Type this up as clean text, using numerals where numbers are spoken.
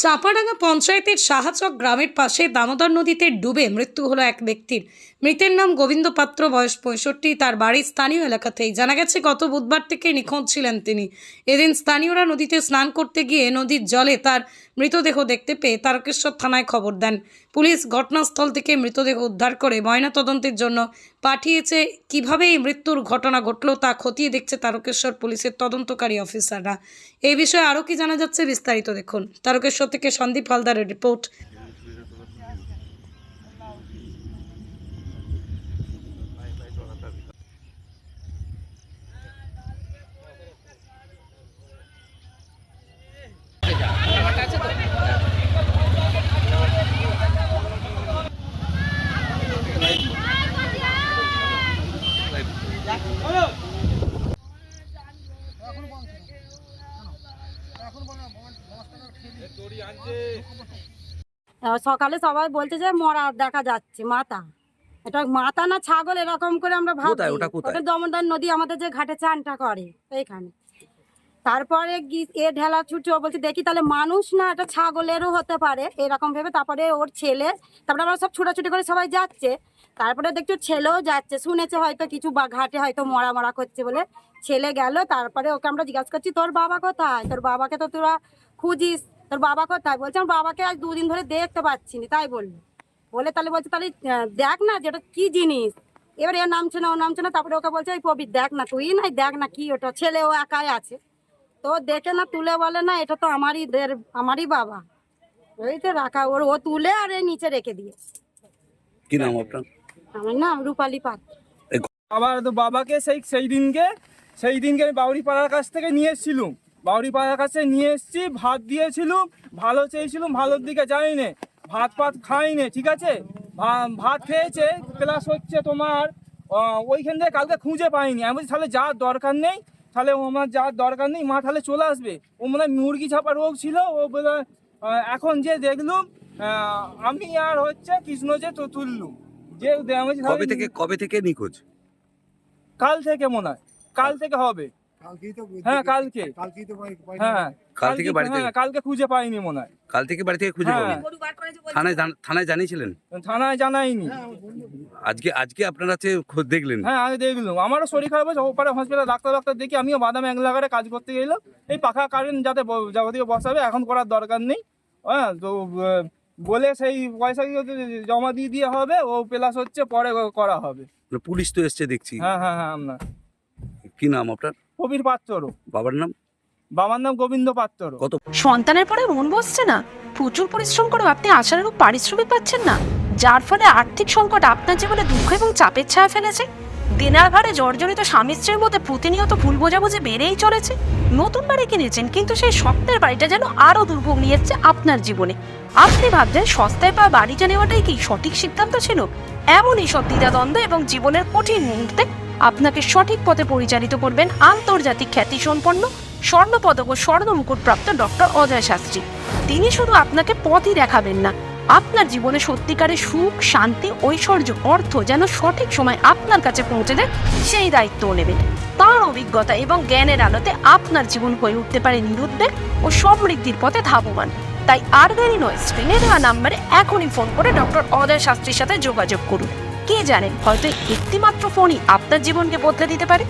চাপাডাঙ্গা পঞ্চায়েতের সাহাচক গ্রামের পাশে দামোদর নদীতে ডুবে মৃত্যু হলো এক ব্যক্তির। মৃতের নাম গোবিন্দ পাত্র, বয়স 65। তার বাড়ি স্থানীয় এলাকাতেই। জানা গেছে গত বুধবার থেকে নিখোঁজ ছিলেন তিনি। এদিন স্থানীয়রা নদীতে স্নান করতে গিয়ে নদীর জলে তার মৃতদেহ দেখতে পেয়ে তারকেশ্বর থানায় খবর দেন। পুলিশ ঘটনাস্থল থেকে মৃতদেহ উদ্ধার করে ময়নাতদন্তের জন্য পাঠিয়েছে। কিভাবে এই মৃত্যুর ঘটনা ঘটল তা খতিয়ে দেখছে তারকেশ্বর পুলিশের তদন্তকারী অফিসাররা। এই বিষয়ে আরও কি জানা যাচ্ছে বিস্তারিত দেখুন। তারকেশ্বর থেকে সন্দীপ হালদারের রিপোর্ট। সকালে সবাই বলছে যে মরা দেখা যাচ্ছে, মাথা, এটা মাথা না ছাগল এরকম করে আমরা ভাবি। ওটা দামোদর নদী আমাদের যে ঘাটে চানটা করে এইখানে। তারপরে এ ঢেলা ছুটছে, ও বলছে দেখি তাহলে মানুষ না এটা ছাগলেরও হতে পারে এরকম ভেবে। তারপরে ওর ছেলে, তারপরে আমরা সব ছুটাছুটি করে সবাই যাচ্ছে। তারপরে দেখছো ছেলেও যাচ্ছে, শুনেছে হয়তো কিছু ঘাটে হয়তো মরা মরা করছে বলে ছেলে গেল। তারপরে ওকে আমরা জিজ্ঞাসা করছি তোর বাবা কোথায়, তোর বাবাকে তো তোরা খুঁজিস, তোর বাবা কোথায়? বলছে আমার বাবাকে আজ 2 দিন ধরে দেখতে পাচ্ছি না। তাই বলে তাহলে বলছে তাহলে দেখ না যেটা কি জিনিস। এবার এ নামছে না, ও নামছে না। তারপরে ওকে বলছে এই প্রবীর দেখ না, তুই নাই দেখ না কি ওটা। ছেলে ও একাই আছে, তো দেখে না তুলে বলে না এটা তো আমারই বাবা। ওই তো রাখা, ও তুলে আর এই নিচে রেখে দিয়ে। কি নাম আপনার? আমার নাম রূপালী পাত্র। আবার তো বাবাকে সেই দিনকে আমি বাউরি পাড়ার কাছ থেকে নিয়ে এসেছিলাম। বাউরি পাড়ার কাছে নিয়ে এসেছি, ভাত দিয়েছিলাম, ভালো চেয়েছিলাম, ভালোর দিকে যাইনি, ভাত খাইনি, ঠিক আছে। ভাত খেয়েছে প্লাস হচ্ছে তোমার ওইখান থেকে কালকে খুঁজে পাইনি। আমি বলছি তাহলে যাওয়ার দরকার নেই, তাহলে আমার যাওয়ার দরকার নেই, মা তাহলে চলে আসবে। ও মনে হয় মুরগি ছাপা রোগ ছিল। ও বলে এখন যে দেখলুম আমি আর হচ্ছে কৃষ্ণ যে তো তুললুম যে কবে থেকে নিখোঁজ? কাল থেকে মনে হয়, কাল থেকে হবে। হ্যাঁ কালকে, কালকে খুঁজে পাইনি মনে হয়। কাল থেকে বাড়ি থেকে খুঁজে পাবেন। থানায় জানিয়েছিলেন? থানায় জানাইনি। আজকে আপনারা দেখলেন? হ্যাঁ আমি দেখলাম, আমারও শরীর খারাপ হয়েছে। ওপারে হসপিটাল ডাক্তার দেখি আমিও বাদাম এক লাগারে কাজ করতে গেলাম। এই পাখা কারেন্ট যাতে যাবতীয় বসাবে এখন করার দরকার নেই। হ্যাঁ তো বলে সেই পয়সা জমা দিয়ে হবে, ও প্লাস হচ্ছে পরে করা হবে। পুলিশ তো এসছে দেখছি। হ্যাঁ আপনার কি নাম আপনার? প্রবীর পাত্র। বাবার নাম গোবিন্দ পাত্র। কত সন্তানের পরে মন বসছে না, প্রচুর পরিশ্রম করেও আপনি আশানুরূপ পারিশ্রমিক পাচ্ছেন না, যার ফলে আর্থিক সংকট আপনার জীবনে দুঃখ এবং চাপের ছায়া ফেলেছে। দিনার ভারে জর্জরিত স্বামী স্ত্রীর মধ্যে প্রতিনিয়ত ভুল বোঝাবুঝি বেড়েই চলেছে। নতুন বাড়ি কিনেছেন কিন্তু সেই স্বপ্নের বাড়িটা যেন আরো দুর্ভোগ নিয়ে এসেছে আপনার জীবনে। আপনি ভাবছেন সস্তায় পাওয়া বাড়িটা নেওয়াটাই কি সঠিক সিদ্ধান্ত ছিল? এমনই সব দ্বিধাদ্বন্দ্ব এবং জীবনের কঠিন মুহূর্তে আপনাকে সঠিক পথে পরিচালিত করবেন আন্তর্জাতিক খ্যাতিসম্পন্ন স্বর্ণপদক ও স্বর্ণ মুকুটপ্রাপ্ত ডক্টর অজয় শাস্ত্রী। তিনি শুধু আপনাকে পথই দেখাবেন না, আপনার জীবনে সত্যিকারের সুখ, শান্তি, ঐশ্বর্য, অর্থ যেন সঠিক সময় আপনার কাছে পৌঁছে দেয় সেই দায়িত্বও নেবেন। তাঁর অভিজ্ঞতা এবং জ্ঞানের আলোতে আপনার জীবন হয়ে উঠতে পারে নিরুদ্বেগ ও সমৃদ্ধির পথে ধাবমান। তাই আর দেরি নয়, স্ক্রিনে দেওয়া নাম্বারে এখনই ফোন করে ডক্টর অজয় শাস্ত্রীর সাথে যোগাযোগ করুন। কে জানেন হয়তো একটিমাত্র ফোনই আপনার জীবনকে বদলে দিতে পারে।